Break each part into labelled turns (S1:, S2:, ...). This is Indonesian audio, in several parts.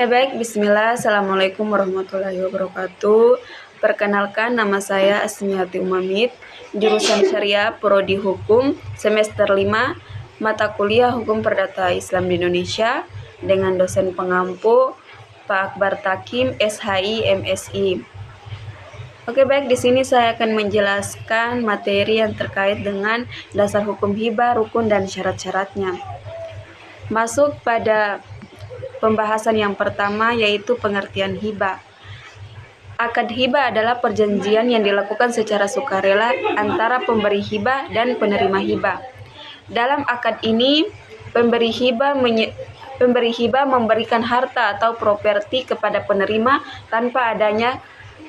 S1: Baik, bismillah, assalamualaikum warahmatullahi wabarakatuh. Perkenalkan, nama saya Asmiati Umamid, jurusan Syariah, Prodi Hukum, semester 5, mata kuliah Hukum Perdata Islam di Indonesia, dengan dosen pengampu Pak Akbar Takim, SHI, MSI. Baik, di sini saya akan menjelaskan materi yang terkait dengan dasar hukum hibah, rukun, dan syarat-syaratnya. Masuk pada pembahasan yang pertama, yaitu pengertian hibah. Akad hibah adalah perjanjian yang dilakukan secara sukarela antara pemberi hibah dan penerima hibah. Dalam akad ini, pemberi hibah memberikan harta atau properti kepada penerima tanpa adanya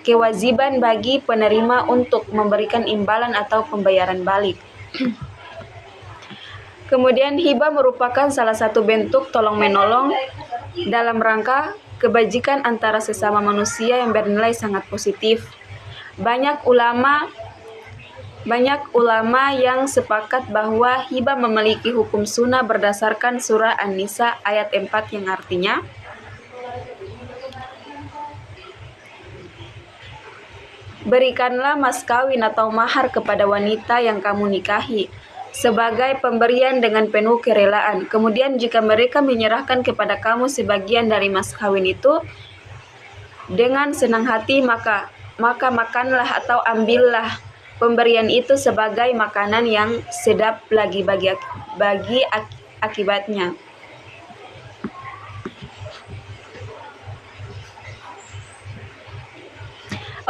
S1: kewajiban bagi penerima untuk memberikan imbalan atau pembayaran balik. Kemudian hibah merupakan salah satu bentuk tolong-menolong dalam rangka kebajikan antara sesama manusia yang bernilai sangat positif. Banyak ulama yang sepakat bahwa hibah memiliki hukum sunnah berdasarkan surah An-Nisa ayat 4 yang artinya, berikanlah mas kawin atau mahar kepada wanita yang kamu nikahi sebagai pemberian dengan penuh kerelaan. Kemudian jika mereka menyerahkan kepada kamu sebagian dari mas kawin itu dengan senang hati, maka makanlah atau ambillah pemberian itu sebagai makanan yang sedap lagi bagi akibatnya.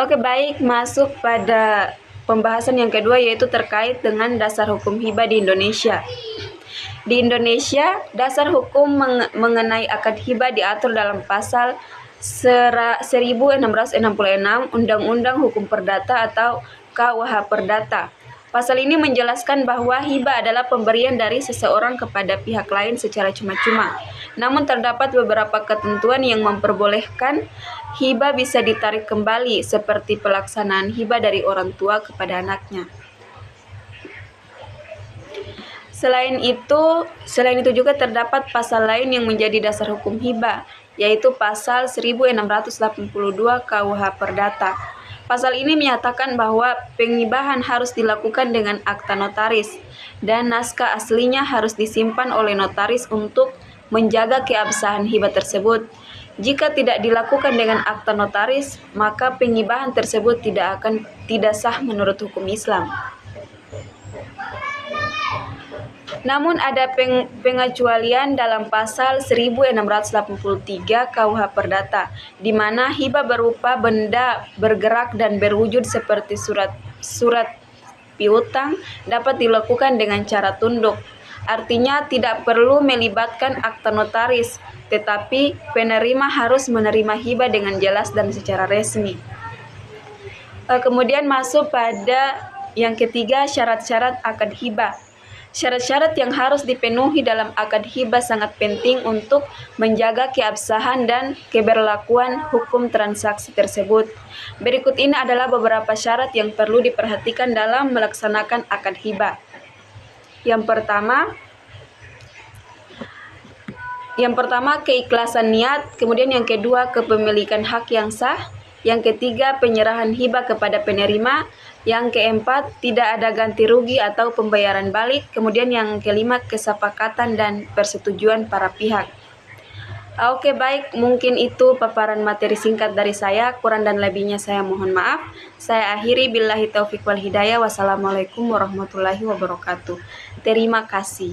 S1: Baik, masuk pada pembahasan yang kedua, yaitu terkait dengan dasar hukum hibah di Indonesia. Di Indonesia, dasar hukum mengenai akad hibah diatur dalam pasal 1666 Undang-Undang Hukum Perdata atau KUH Perdata. Pasal ini menjelaskan bahwa hibah adalah pemberian dari seseorang kepada pihak lain secara cuma-cuma. Namun terdapat beberapa ketentuan yang memperbolehkan hibah bisa ditarik kembali, seperti pelaksanaan hibah dari orang tua kepada anaknya. Selain itu juga terdapat pasal lain yang menjadi dasar hukum hibah, yaitu pasal 1682 KUH Perdata. Pasal ini menyatakan bahwa pengibahan harus dilakukan dengan akta notaris dan naskah aslinya harus disimpan oleh notaris untuk menjaga keabsahan hibah tersebut. Jika tidak dilakukan dengan akta notaris, maka pengibahan tersebut tidak sah menurut hukum Islam. Namun ada pengecualian dalam pasal 1683 KUH Perdata, di mana hibah berupa benda bergerak dan berwujud seperti surat piutang dapat dilakukan dengan cara tunduk. Artinya tidak perlu melibatkan akta notaris, tetapi penerima harus menerima hibah dengan jelas dan secara resmi. Kemudian masuk pada yang ketiga, syarat-syarat akad hibah. Syarat-syarat yang harus dipenuhi dalam akad hibah sangat penting untuk menjaga keabsahan dan keberlakuan hukum transaksi tersebut. Berikut ini adalah beberapa syarat yang perlu diperhatikan dalam melaksanakan akad hibah. Yang pertama keikhlasan niat, kemudian yang kedua kepemilikan hak yang sah, yang ketiga penyerahan hibah kepada penerima, yang keempat tidak ada ganti rugi atau pembayaran balik, kemudian yang kelima kesepakatan dan persetujuan para pihak. Baik, mungkin itu paparan materi singkat dari saya. Kurang dan lebihnya saya mohon maaf. Saya akhiri, billahi taufiq wal hidayah. Wassalamualaikum warahmatullahi wabarakatuh. Terima kasih.